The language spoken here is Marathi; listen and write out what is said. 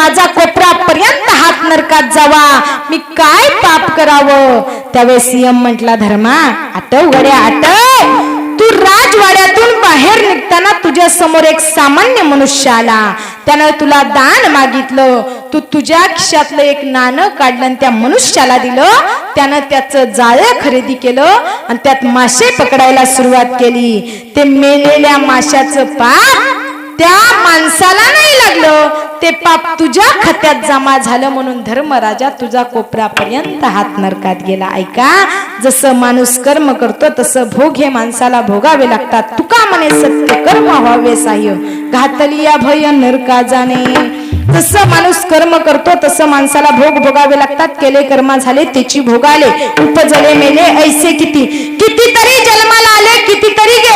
माझा कोपरापर्यंत हात नरकात जावा, मी काय पाप करावं. त्यावेळेस सिंह म्हटला, धर्मा आठव गड्या आठव, तू राजवाड्यातून बाहेर निघताना तुझ्या समोर एक सामान्य मनुष्य आला, त्यानं तुला दान मागितलं, तू तुझ्या खिशातलं एक नाणं काढलं आणि त्या मनुष्याला दिलं. त्यानं त्याचं जाळं खरेदी केलं आणि त्यात मासे पकडायला सुरुवात केली. ते मेलेल्या माशाचं पाप त्या माणसाला नाही लागलं, ते पाप तुझ्या खात्यात जमा झालं, म्हणून धर्मराजा तुझा कोपरापर्यंत हात नरकात गेला. ऐका, जसं माणूस कर्म करतो तसं भोग हे माणसाला भोगावे लागतात. तुका म्हणे सत्य कर्म व्हावे साह्य, घातली या भय नरका जाणे. जसं माणूस कर्म करतो तसं माणसाला भोग भोगावे लागतात. केले कर्म झाले त्याची भोगाले, उपजले मेले ऐसे किती, कितीतरी जन्माला आले कितीतरी गेले.